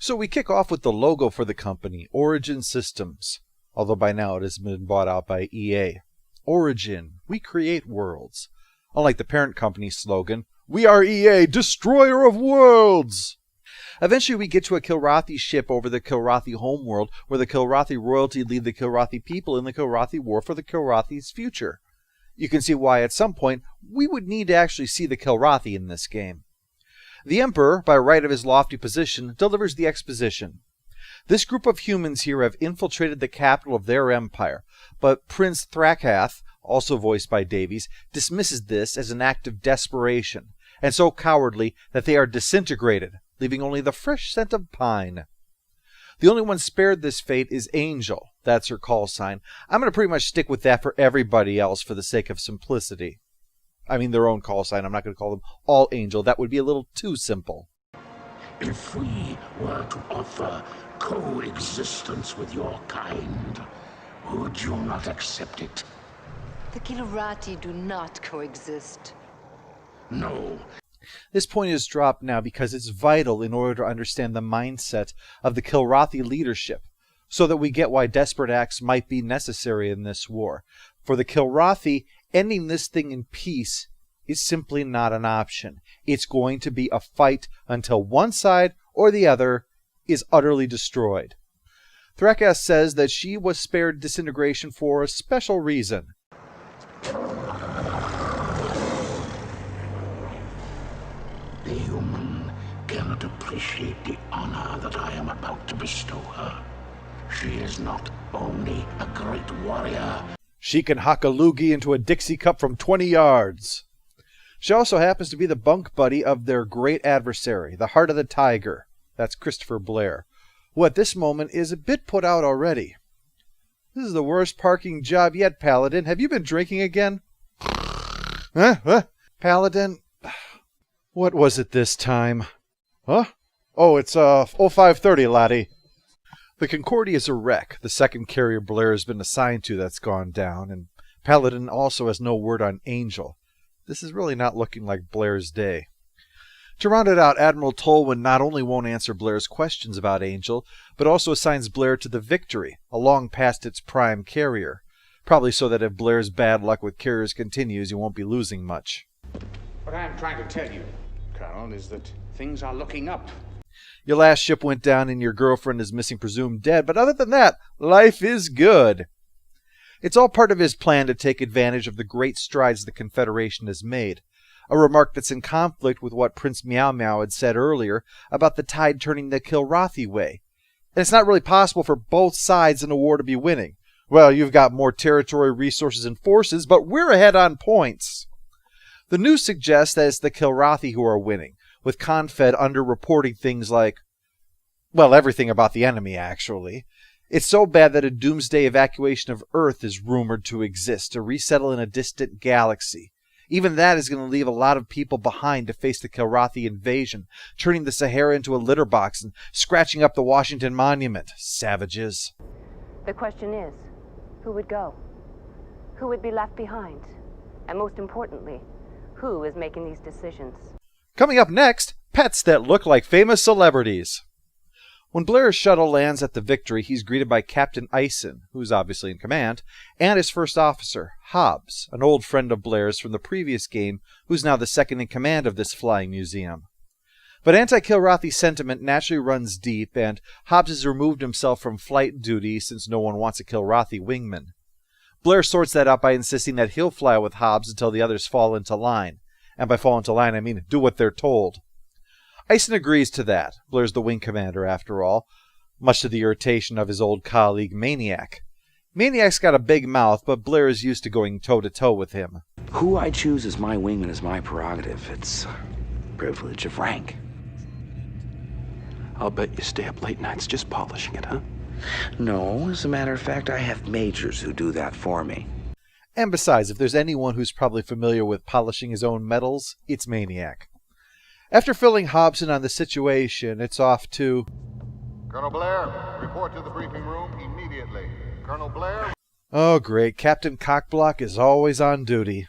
So we kick off with the logo for the company, Origin Systems, although by now it has been bought out by EA. Origin, we create worlds. Unlike the parent company's slogan, we are EA, destroyer of worlds! Eventually we get to a Kilrathi ship over the Kilrathi homeworld, where the Kilrathi royalty lead the Kilrathi people in the Kilrathi war for the Kilrathi's future. You can see why at some point we would need to actually see the Kilrathi in this game. The Emperor, by right of his lofty position, delivers the exposition. This group of humans here have infiltrated the capital of their empire, but Prince Thrakath, also voiced by Davies, dismisses this as an act of desperation, and so cowardly that they are disintegrated, leaving only the fresh scent of pine. The only one spared this fate is Angel. That's her call sign. I'm going to pretty much stick with that for everybody else for the sake of simplicity. I mean their own call sign. I'm not going to call them all Angel. That would be a little too simple. If we were to offer coexistence with your kind, would you not accept it? The Kilrathi do not coexist. No. This point is dropped now because it's vital in order to understand the mindset of the Kilrathi leadership, so that we get why desperate acts might be necessary in this war. For the Kilrathi, ending this thing in peace is simply not an option. It's going to be a fight until one side or the other is utterly destroyed. Thrakath says that she was spared disintegration for a special reason. The human cannot appreciate the honor that I am about to bestow her. She is not only a great warrior. She can hock a loogie into a Dixie cup from 20 yards. She also happens to be the bunk buddy of their great adversary, the Heart of the Tiger. That's Christopher Blair, who at this moment is a bit put out already. This is the worst parking job yet, Paladin. Have you been drinking again? Huh? Paladin? What was it this time? Huh? Oh, it's 0530, laddie. The Concordia is a wreck. The second carrier Blair has been assigned to that's gone down, and Paladin also has no word on Angel. This is really not looking like Blair's day. To round it out, Admiral Tolwyn not only won't answer Blair's questions about Angel, but also assigns Blair to the Victory, a long past its prime carrier. Probably so that if Blair's bad luck with carriers continues, he won't be losing much. What I am trying to tell you, Colonel, is that things are looking up. Your last ship went down and your girlfriend is missing, presumed dead, but other than that, life is good. It's all part of his plan to take advantage of the great strides the Confederation has made, a remark that's in conflict with what Prince Meow Meow had said earlier about the tide turning the Kilrathi way. And it's not really possible for both sides in a war to be winning. Well, you've got more territory, resources, and forces, but we're ahead on points. The news suggests that it's the Kilrathi who are winning, with Confed underreporting things like, well, everything about the enemy, actually. It's so bad that a doomsday evacuation of Earth is rumored to exist, to resettle in a distant galaxy. Even that is going to leave a lot of people behind to face the Kilrathi invasion, turning the Sahara into a litter box and scratching up the Washington Monument. Savages. The question is, who would go? Who would be left behind? And most importantly, who is making these decisions? Coming up next, pets that look like famous celebrities. When Blair's shuttle lands at the Victory, he's greeted by Captain Ison, who's obviously in command, and his first officer, Hobbs, an old friend of Blair's from the previous game, who's now the second in command of this flying museum. But anti-Kilrathi sentiment naturally runs deep, and Hobbs has removed himself from flight duty since no one wants a Kilrathi wingman. Blair sorts that out by insisting that he'll fly with Hobbs until the others fall into line. And by fall into line, I mean do what they're told. Ison agrees to that. Blair's the wing commander, after all, much to the irritation of his old colleague, Maniac. Maniac's got a big mouth, but Blair is used to going toe-to-toe with him. Who I choose as my wingman is my prerogative. It's a privilege of rank. I'll bet you stay up late nights just polishing it, huh? No, as a matter of fact, I have majors who do that for me. And besides, if there's anyone who's probably familiar with polishing his own metals, it's Maniac. After filling Hobbs in on the situation, it's off to... Colonel Blair, report to the briefing room immediately. Colonel Blair... Oh, great. Captain Cockblock is always on duty.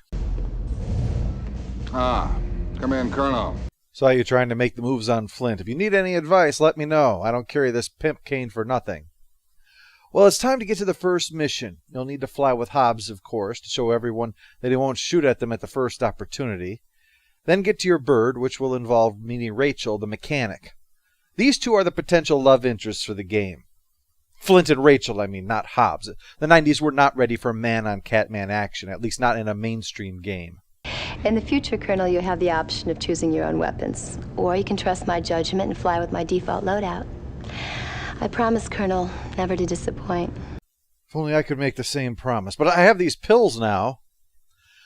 Come in, Colonel. So you're trying to make the moves on Flint. If you need any advice, let me know. I don't carry this pimp cane for nothing. Well, it's time to get to the first mission. You'll need to fly with Hobbs, of course, to show everyone that he won't shoot at them at the first opportunity. Then get to your bird, which will involve meeting Rachel, the mechanic. These two are the potential love interests for the game. Flint and Rachel, I mean, not Hobbs. The 90s were not ready for man-on-Catman action, at least not in a mainstream game. In the future, Colonel, you have the option of choosing your own weapons. Or you can trust my judgment and fly with my default loadout. I promise, Colonel, never to disappoint. If only I could make the same promise. But I have these pills now.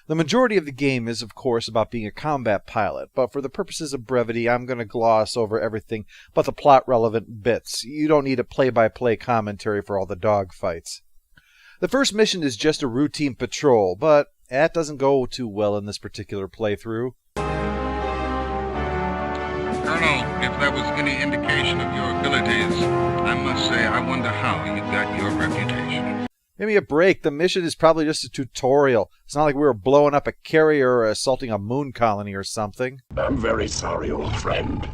The majority of the game is, of course, about being a combat pilot, but for the purposes of brevity, I'm going to gloss over everything but the plot-relevant bits. You don't need a play-by-play commentary for all the dogfights. The first mission is just a routine patrol, but that doesn't go too well in this particular playthrough. Colonel, if that was any indication of your abilities, I must say I wonder how you got your reputation. Give me a break. The mission is probably just a tutorial. It's not like we were blowing up a carrier or assaulting a moon colony or something. I'm very sorry, old friend.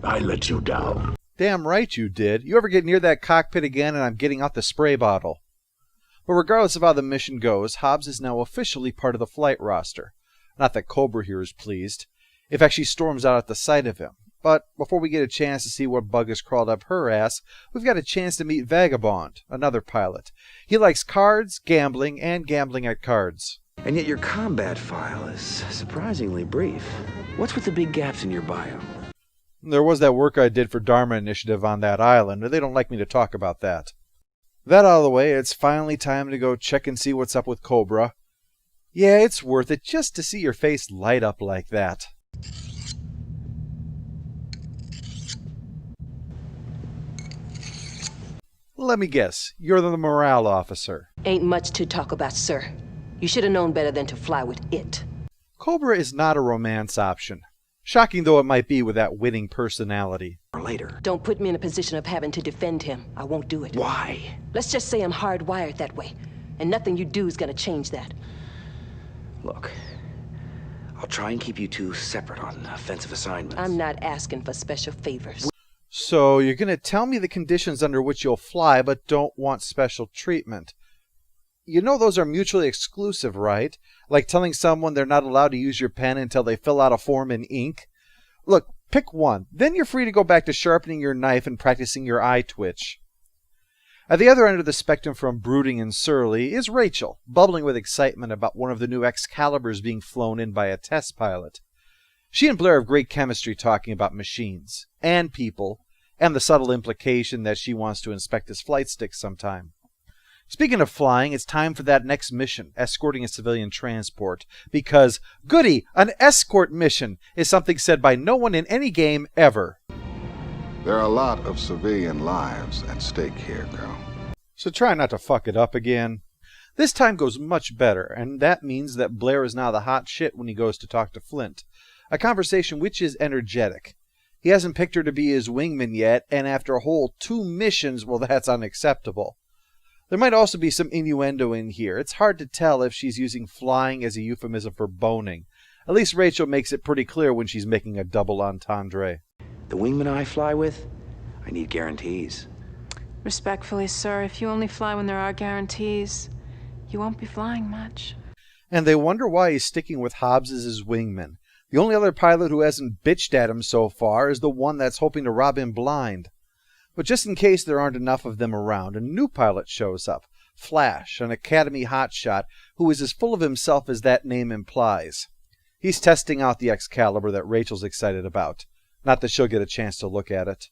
I let you down. Damn right you did. You ever get near that cockpit again and I'm getting out the spray bottle. But regardless of how the mission goes, Hobbs is now officially part of the flight roster. Not that Cobra here is pleased. In fact, she storms out at the sight of him. But before we get a chance to see what bug has crawled up her ass, we've got a chance to meet Vagabond, another pilot. He likes cards, gambling, and gambling at cards. And yet your combat file is surprisingly brief. What's with the big gaps in your bio? There was that work I did for Dharma Initiative on that island, and they don't like me to talk about that. That out of the way, it's finally time to go check and see what's up with Cobra. Yeah, it's worth it just to see your face light up like that. Let me guess, you're the morale officer. Ain't much to talk about, sir. You should have known better than to fly with it. Cobra is not a romance option. Shocking though it might be with that winning personality. Or later. Don't put me in a position of having to defend him. I won't do it. Why? Let's just say I'm hardwired that way. And nothing you do is gonna change that. Look, I'll try and keep you two separate on offensive assignments. I'm not asking for special favors. So you're going to tell me the conditions under which you'll fly, but don't want special treatment. You know those are mutually exclusive, right? Like telling someone they're not allowed to use your pen until they fill out a form in ink. Look, pick one. Then you're free to go back to sharpening your knife and practicing your eye twitch. At the other end of the spectrum from brooding and surly is Rachel, bubbling with excitement about one of the new Excaliburs being flown in by a test pilot. She and Blair have great chemistry talking about machines, and people, and the subtle implication that she wants to inspect his flight stick sometime. Speaking of flying, it's time for that next mission, escorting a civilian transport, because, goody, an escort mission is something said by no one in any game ever. There are a lot of civilian lives at stake here, girl. So try not to fuck it up again. This time goes much better, and that means that Blair is now the hot shit when he goes to talk to Flint. A conversation which is energetic. He hasn't picked her to be his wingman yet, and after a whole 2 missions, well, that's unacceptable. There might also be some innuendo in here. It's hard to tell if she's using flying as a euphemism for boning. At least Rachel makes it pretty clear when she's making a double entendre. The wingman I fly with, I need guarantees. Respectfully, sir, if you only fly when there are guarantees, you won't be flying much. And they wonder why he's sticking with Hobbs as his wingman. The only other pilot who hasn't bitched at him so far is the one that's hoping to rob him blind. But just in case there aren't enough of them around, a new pilot shows up. Flash, an Academy hotshot who is as full of himself as that name implies. He's testing out the Excalibur that Rachel's excited about. Not that she'll get a chance to look at it.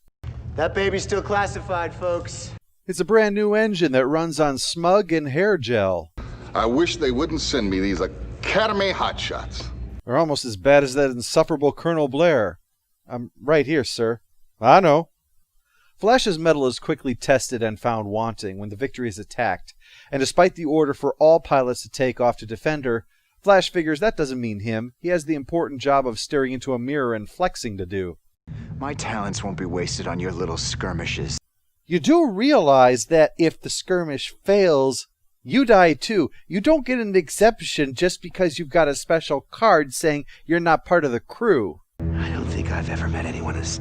That baby's still classified, folks. It's a brand new engine that runs on smug and hair gel. I wish they wouldn't send me these Academy hotshots. They're almost as bad as that insufferable Colonel Blair. I'm right here, sir. I know. Flash's mettle is quickly tested and found wanting when the Victory is attacked, and despite the order for all pilots to take off to defend her, Flash figures that doesn't mean him. He has the important job of staring into a mirror and flexing to do. My talents won't be wasted on your little skirmishes. You do realize that if the skirmish fails, you die too. You don't get an exception just because you've got a special card saying you're not part of the crew. I don't think think I've ever met anyone as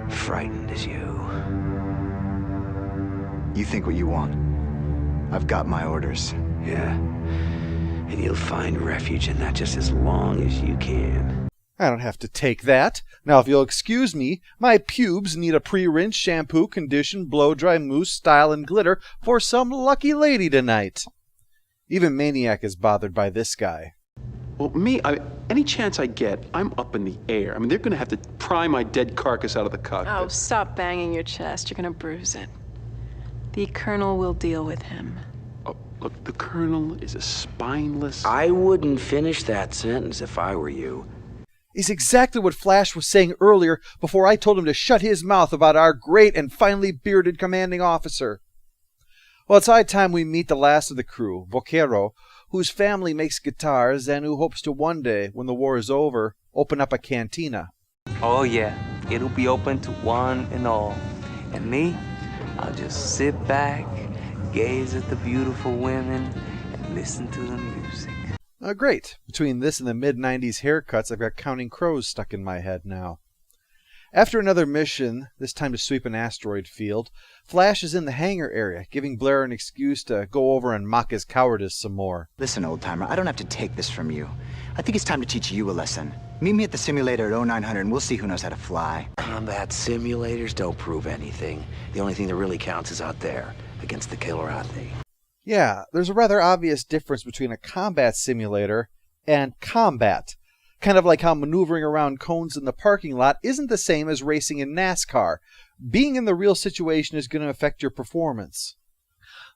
frightened as you. You think what you want. I've got my orders. Yeah. And you'll find refuge in that just as long as you can. I don't have to take that. Now, if you'll excuse me, my pubes need a pre-rinse, shampoo, condition, blow-dry, mousse, style, and glitter for some lucky lady tonight. Even Maniac is bothered by this guy. Well, any chance I get, I'm up in the air. I mean, they're going to have to pry my dead carcass out of the cockpit. Oh, stop banging your chest. You're gonna bruise it. The Colonel will deal with him. Oh, look, the Colonel is a spineless... I wouldn't finish that sentence if I were you. Is exactly what Flash was saying earlier before I told him to shut his mouth about our great and finely bearded commanding officer. Well, it's high time we meet the last of the crew, Vaquero, whose family makes guitars and who hopes to one day, when the war is over, open up a cantina. Oh yeah, it'll be open to one and all. And me, I'll just sit back, gaze at the beautiful women, and listen to the music. Great. Between this and the mid-90s haircuts, I've got Counting Crows stuck in my head now. After another mission, this time to sweep an asteroid field, Flash is in the hangar area, giving Blair an excuse to go over and mock his cowardice some more. Listen, old-timer, I don't have to take this from you. I think it's time to teach you a lesson. Meet me at the simulator at 0900 and we'll see who knows how to fly. Combat simulators don't prove anything. The only thing that really counts is out there, against the Kilrathi. Yeah, there's a rather obvious difference between a combat simulator and combat. Kind of like how maneuvering around cones in the parking lot isn't the same as racing in NASCAR. Being in the real situation is going to affect your performance.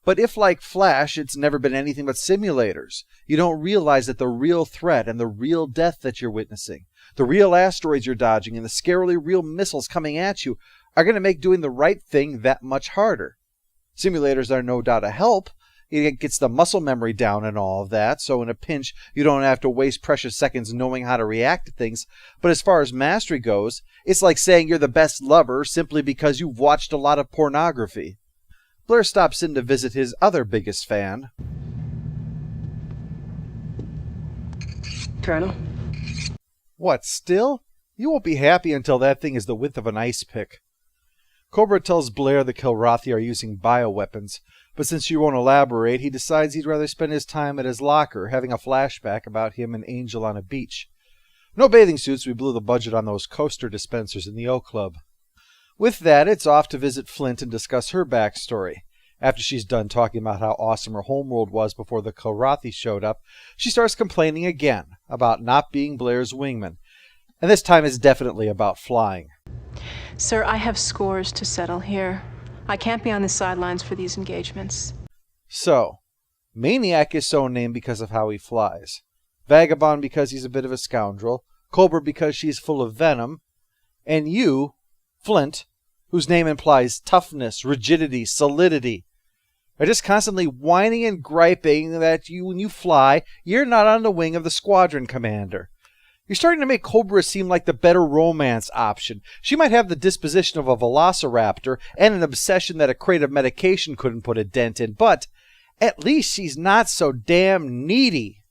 But if, like Flash, it's never been anything but simulators, you don't realize that the real threat and the real death that you're witnessing, the real asteroids you're dodging, and the scarily real missiles coming at you are going to make doing the right thing that much harder. Simulators are no doubt a help. It gets the muscle memory down and all of that, so in a pinch, you don't have to waste precious seconds knowing how to react to things. But as far as mastery goes, it's like saying you're the best lover simply because you've watched a lot of pornography. Blair stops in to visit his other biggest fan. Colonel? What, still? You won't be happy until that thing is the width of an ice pick. Cobra tells Blair the Kilrathi are using bioweapons, but since she won't elaborate, he decides he'd rather spend his time at his locker having a flashback about him and Angel on a beach. No bathing suits, we blew the budget on those coaster dispensers in the O Club. With that, it's off to visit Flint and discuss her backstory. After she's done talking about how awesome her homeworld was before the Kilrathi showed up, she starts complaining again about not being Blair's wingman. And this time it's definitely about flying. Sir, I have scores to settle here. I can't be on the sidelines for these engagements. So, Maniac is so named because of how he flies. Vagabond because he's a bit of a scoundrel. Cobra because she's full of venom. And you, Flint, whose name implies toughness, rigidity, solidity, are just constantly whining and griping that when you fly, you're not on the wing of the squadron commander. You're starting to make Cobra seem like the better romance option. She might have the disposition of a velociraptor and an obsession that a crate of medication couldn't put a dent in, but at least she's not so damn needy.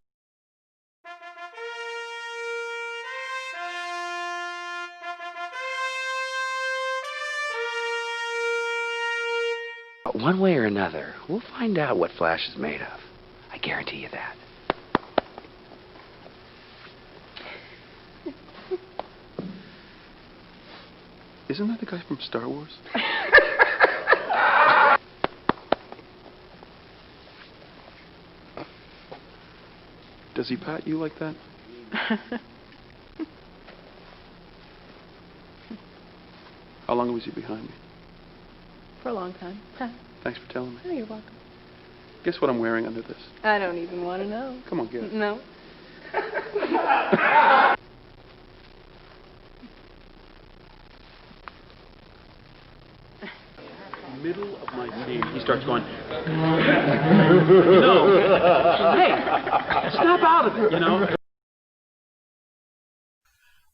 One way or another, we'll find out what Flash is made of. I guarantee you that. Isn't that the guy from Star Wars? Does he pat you like that? How long was he behind me? For a long time. Thanks for telling me. Oh, you're welcome. Guess what I'm wearing under this? I don't even want to know. Come on, get it. No. Middle of my scene, he starts going, no, hey, snap out of it, you know?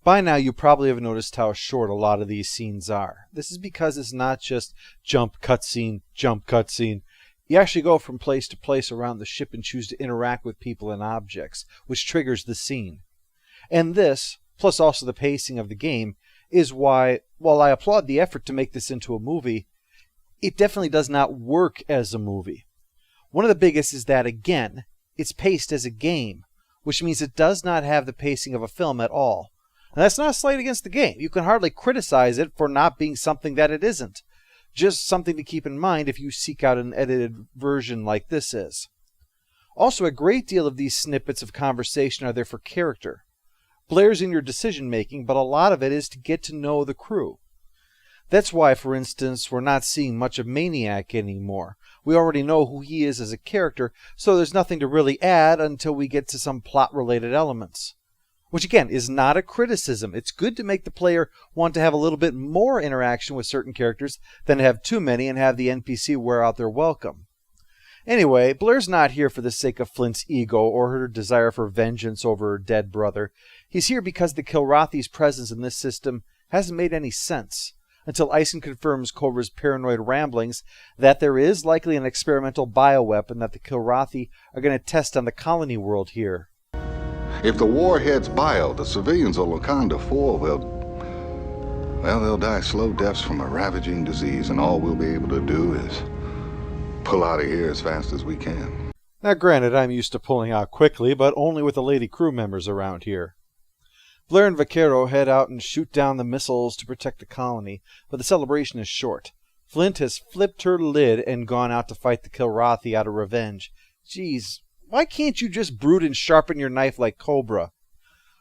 By now, you probably have noticed how short a lot of these scenes are. This is because it's not just jump, cutscene, jump, cutscene. You actually go from place to place around the ship and choose to interact with people and objects, which triggers the scene. And this, plus also the pacing of the game, is why, while I applaud the effort to make this into a movie, it definitely does not work as a movie. One of the biggest is that, again, it's paced as a game, which means it does not have the pacing of a film at all. And that's not a slight against the game. You can hardly criticize it for not being something that it isn't. Just something to keep in mind if you seek out an edited version like this is. Also, a great deal of these snippets of conversation are there for character. Blair's in your decision-making, but a lot of it is to get to know the crew. That's why, for instance, we're not seeing much of Maniac anymore. We already know who he is as a character, so there's nothing to really add until we get to some plot-related elements. Which, again, is not a criticism. It's good to make the player want to have a little bit more interaction with certain characters than to have too many and have the NPC wear out their welcome. Anyway, Blair's not here for the sake of Flint's ego or her desire for vengeance over her dead brother. He's here because the Kilrathi's presence in this system hasn't made any sense, until Eisen confirms Cobra's paranoid ramblings that there is likely an experimental bioweapon that the Kilrathi are going to test on the colony world here. If the warhead's bio, the civilians of Wakanda 4 they'll die slow deaths from a ravaging disease, and all we'll be able to do is pull out of here as fast as we can. Now granted, I'm used to pulling out quickly, but only with the lady crew members around here. Blair and Vaquero head out and shoot down the missiles to protect the colony, but the celebration is short. Flint has flipped her lid and gone out to fight the Kilrathi out of revenge. Geez, why can't you just brood and sharpen your knife like Cobra?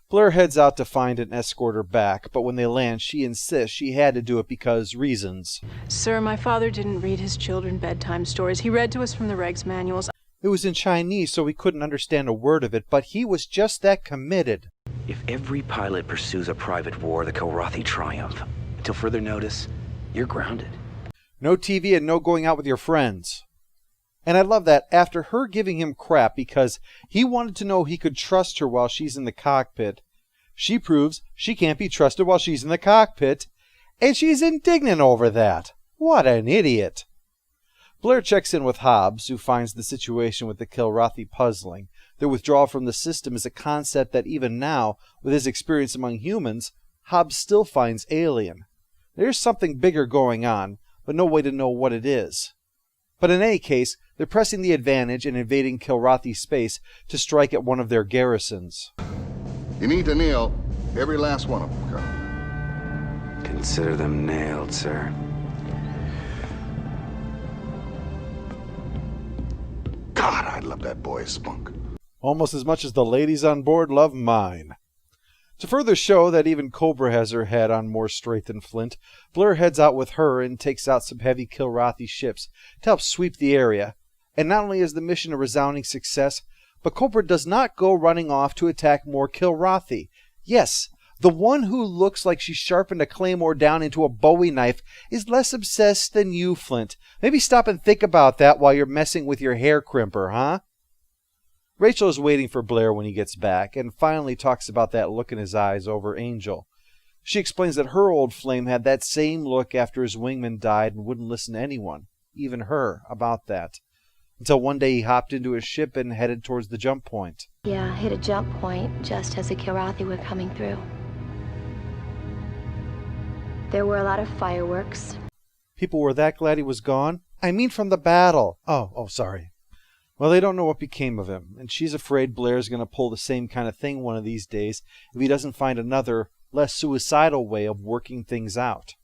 Blair heads out to find and escort her back, but when they land, she insists she had to do it because reasons. Sir, my father didn't read his children bedtime stories. He read to us from the regs manuals. It was in Chinese, so we couldn't understand a word of it, but he was just that committed. If every pilot pursues a private war, the Kilrathi triumph. Until further notice, you're grounded. No TV and no going out with your friends. And I love that after her giving him crap because he wanted to know he could trust her while she's in the cockpit, she proves she can't be trusted while she's in the cockpit, and she's indignant over that. What an idiot. Blair checks in with Hobbs, who finds the situation with the Kilrathi puzzling. Their withdrawal from the system is a concept that even now, with his experience among humans, Hobbs still finds alien. There's something bigger going on, but no way to know what it is. But in any case, they're pressing the advantage and invading Kilrathi space to strike at one of their garrisons. You need to nail every last one of them, Colonel. Consider them nailed, sir. God, I love that boy's spunk. Almost as much as the ladies on board love mine. To further show that even Cobra has her head on more straight than Flint, Blair heads out with her and takes out some heavy Kilrathi ships to help sweep the area. And not only is the mission a resounding success, but Cobra does not go running off to attack more Kilrathi. Yes, the one who looks like she sharpened a claymore down into a Bowie knife is less obsessed than you, Flint. Maybe stop and think about that while you're messing with your hair crimper, huh? Rachel is waiting for Blair when he gets back, and finally talks about that look in his eyes over Angel. She explains that her old flame had that same look after his wingman died and wouldn't listen to anyone, even her, about that. Until one day he hopped into his ship and headed towards the jump point. Yeah, hit a jump point just as the Kilrathi were coming through. There were a lot of fireworks. People were that glad he was gone? I mean from the battle. Oh, sorry. Well, they don't know what became of him, and she's afraid Blair's going to pull the same kind of thing one of these days if he doesn't find another, less suicidal way of working things out.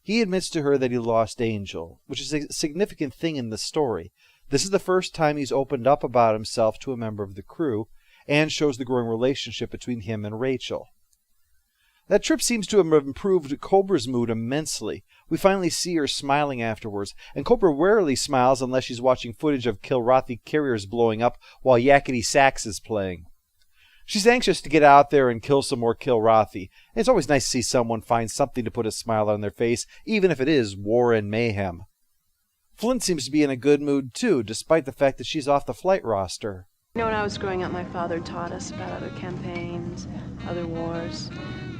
He admits to her that he lost Angel, which is a significant thing in the story. This is the first time he's opened up about himself to a member of the crew, and shows the growing relationship between him and Rachel. That trip seems to have improved Cobra's mood immensely. We finally see her smiling afterwards, and Cobra rarely smiles unless she's watching footage of Kilrathi carriers blowing up while Yakety Sax is playing. She's anxious to get out there and kill some more Kilrathi. It's always nice to see someone find something to put a smile on their face, even if it is war and mayhem. Flint seems to be in a good mood too, despite the fact that she's off the flight roster. You know, when I was growing up, my father taught us about other campaigns, other wars.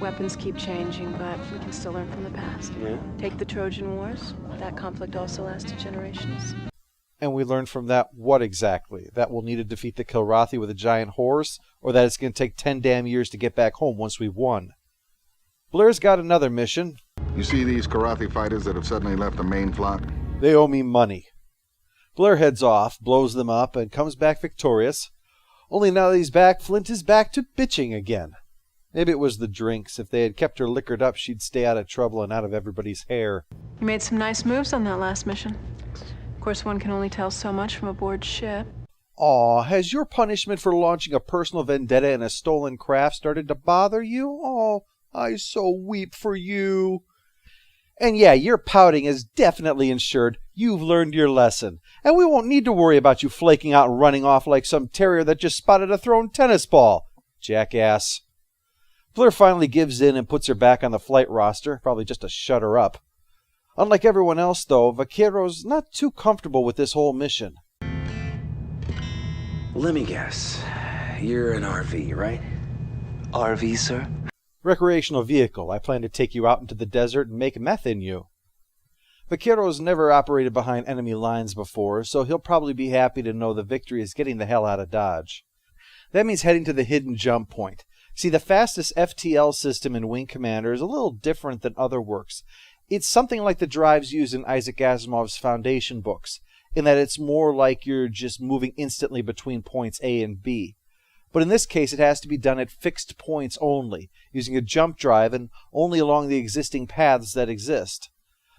Weapons keep changing, but we can still learn from the past. Yeah. Take the Trojan Wars. That conflict also lasted generations. And we learn from that what exactly? That we'll need to defeat the Kilrathi with a giant horse, or that it's going to take 10 damn years to get back home once we've won? Blair's got another mission. You see these Kilrathi fighters that have suddenly left the main flock? They owe me money. Blair heads off, blows them up, and comes back victorious. Only now that he's back, Flint is back to bitching again. Maybe it was the drinks. If they had kept her liquored up, she'd stay out of trouble and out of everybody's hair. You made some nice moves on that last mission. Of course, one can only tell so much from aboard ship. Aw, has your punishment for launching a personal vendetta in a stolen craft started to bother you? Aw, I so weep for you. And yeah, your pouting is definitely insured. You've learned your lesson. And we won't need to worry about you flaking out and running off like some terrier that just spotted a thrown tennis ball. Jackass. Blair finally gives in and puts her back on the flight roster, probably just to shut her up. Unlike everyone else, though, Vaquero's not too comfortable with this whole mission. Let me guess. You're an RV, right? RV, sir? Recreational vehicle. I plan to take you out into the desert and make meth in you. Vaquero's never operated behind enemy lines before, so he'll probably be happy to know the victory is getting the hell out of Dodge. That means heading to the hidden jump point. See, the fastest FTL system in Wing Commander is a little different than other works. It's something like the drives used in Isaac Asimov's Foundation books, in that it's more like you're just moving instantly between points A and B. But in this case, it has to be done at fixed points only, using a jump drive and only along the existing paths that exist.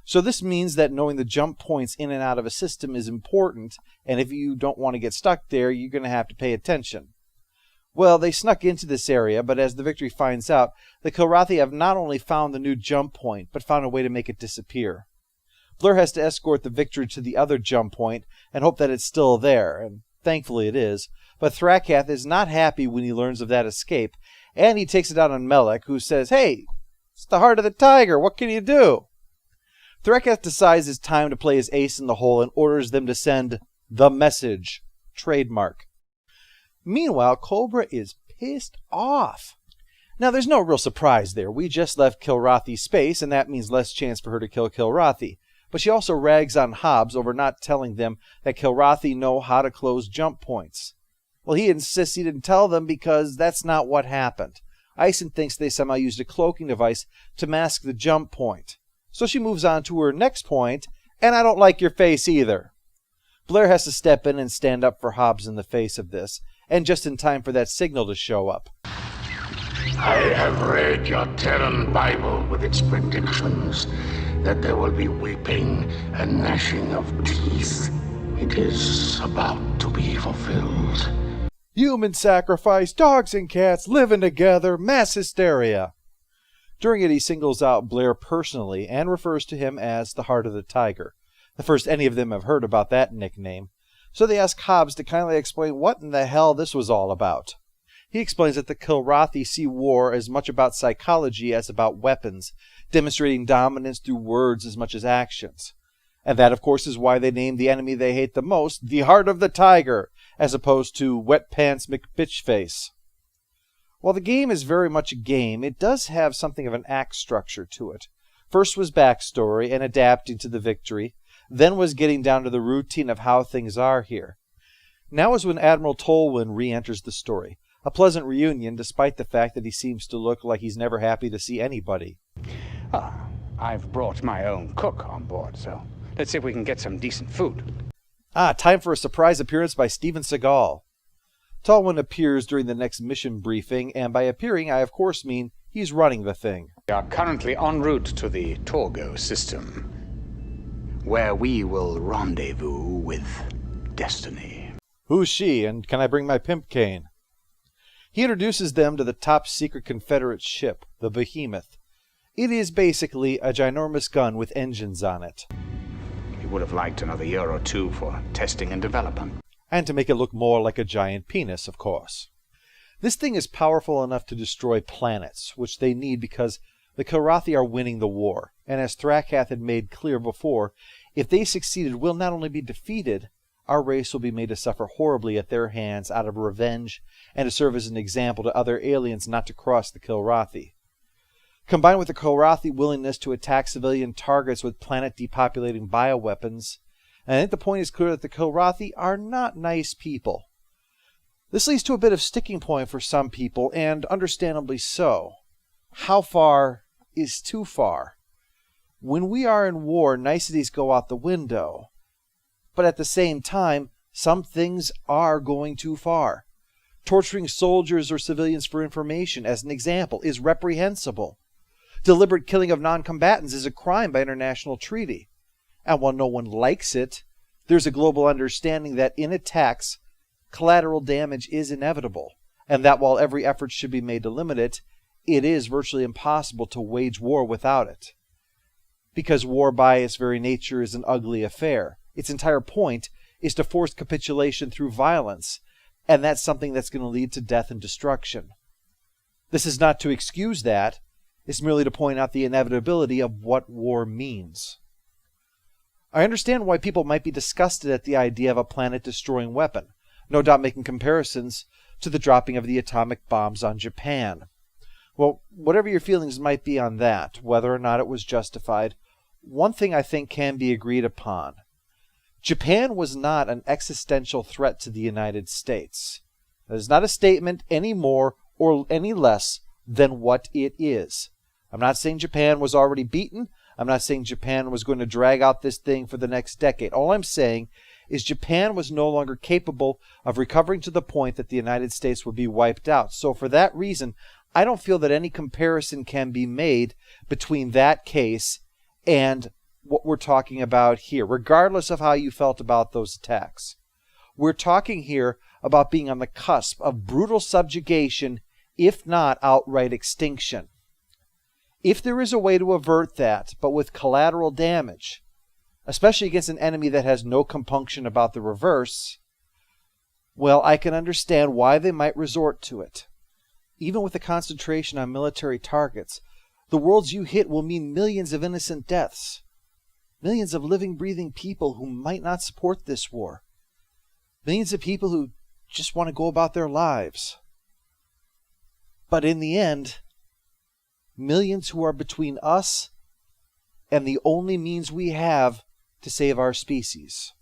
So this means that knowing the jump points in and out of a system is important, and if you don't want to get stuck there, you're going to have to pay attention. Well, they snuck into this area, but as the Victory finds out, the Kilrathi have not only found the new jump point, but found a way to make it disappear. Blair has to escort the Victory to the other jump point and hope that it's still there, and thankfully it is. But Thrakath is not happy when he learns of that escape, and he takes it out on Melek, who says, "Hey, it's the heart of the tiger, what can you do?" Thrakath decides it's time to play his ace in the hole and orders them to send the message, trademark. Meanwhile, Cobra is pissed off. Now, there's no real surprise there. We just left Kilrathi space, and that means less chance for her to kill Kilrathi. But she also rags on Hobbs over not telling them that Kilrathi know how to close jump points. Well, he insists he didn't tell them because that's not what happened. Ison thinks they somehow used a cloaking device to mask the jump point. So she moves on to her next point, and I don't like your face either. Blair has to step in and stand up for Hobbs in the face of this, and just in time for that signal to show up. I have read your Terran Bible with its predictions that there will be weeping and gnashing of teeth. It is about to be fulfilled. Human sacrifice, dogs and cats living together, mass hysteria. During it, he singles out Blair personally and refers to him as the Heart of the Tiger, the first any of them have heard about that nickname. So they ask Hobbs to kindly explain what in the hell this was all about. He explains that the Kilrathi see war as much about psychology as about weapons, demonstrating dominance through words as much as actions. And that, of course, is why they named the enemy they hate the most the Heart of the Tiger, as opposed to Wet Pants McBitchface. While the game is very much a game, it does have something of an act structure to it. First was backstory and adapting to the Victory, then was getting down to the routine of how things are here. Now is when Admiral Tolwyn re-enters the story. A pleasant reunion, despite the fact that he seems to look like he's never happy to see anybody. I've brought my own cook on board, so let's see if we can get some decent food. Time for a surprise appearance by Steven Seagal. Tolwyn appears during the next mission briefing, and by appearing, I of course mean he's running the thing. We are currently en route to the Torgo system, where we will rendezvous with Destiny. Who's she, and can I bring my pimp cane? He introduces them to the top-secret Confederate ship, the Behemoth. It is basically a ginormous gun with engines on it. We would have liked another year or two for testing and development. And to make it look more like a giant penis, of course. This thing is powerful enough to destroy planets, which they need because the Kilrathi are winning the war, and as Thrakath had made clear before, if they succeeded, we'll not only be defeated, our race will be made to suffer horribly at their hands out of revenge and to serve as an example to other aliens not to cross the Kilrathi. Combined with the Kilrathi willingness to attack civilian targets with planet-depopulating bioweapons, And I think the point is clear that the Kilrathi are not nice people. This leads to a bit of sticking point for some people, and understandably so. How far is too far? When we are in war, niceties go out the window. But at the same time, some things are going too far. Torturing soldiers or civilians for information, as an example, is reprehensible. Deliberate killing of non-combatants is a crime by international treaty. And while no one likes it, there's a global understanding that in attacks, collateral damage is inevitable, and that while every effort should be made to limit it, it is virtually impossible to wage war without it. Because war by its very nature is an ugly affair. Its entire point is to force capitulation through violence, and that's something that's going to lead to death and destruction. This is not to excuse that, it's merely to point out the inevitability of what war means. I understand why people might be disgusted at the idea of a planet-destroying weapon, no doubt making comparisons to the dropping of the atomic bombs on Japan. Well, whatever your feelings might be on that, whether or not it was justified, one thing I think can be agreed upon. Japan was not an existential threat to the United States. That is not a statement any more or any less than what it is. I'm not saying Japan was already beaten. I'm not saying Japan was going to drag out this thing for the next decade. All I'm saying is Japan was no longer capable of recovering to the point that the United States would be wiped out. So for that reason, I don't feel that any comparison can be made between that case and what we're talking about here, regardless of how you felt about those attacks. We're talking here about being on the cusp of brutal subjugation, if not outright extinction. If there is a way to avert that, but with collateral damage, especially against an enemy that has no compunction about the reverse, well, I can understand why they might resort to it. Even with the concentration on military targets, the worlds you hit will mean millions of innocent deaths. Millions of living, breathing people who might not support this war. Millions of people who just want to go about their lives. But in the end, millions who are between us and the only means we have to save our species.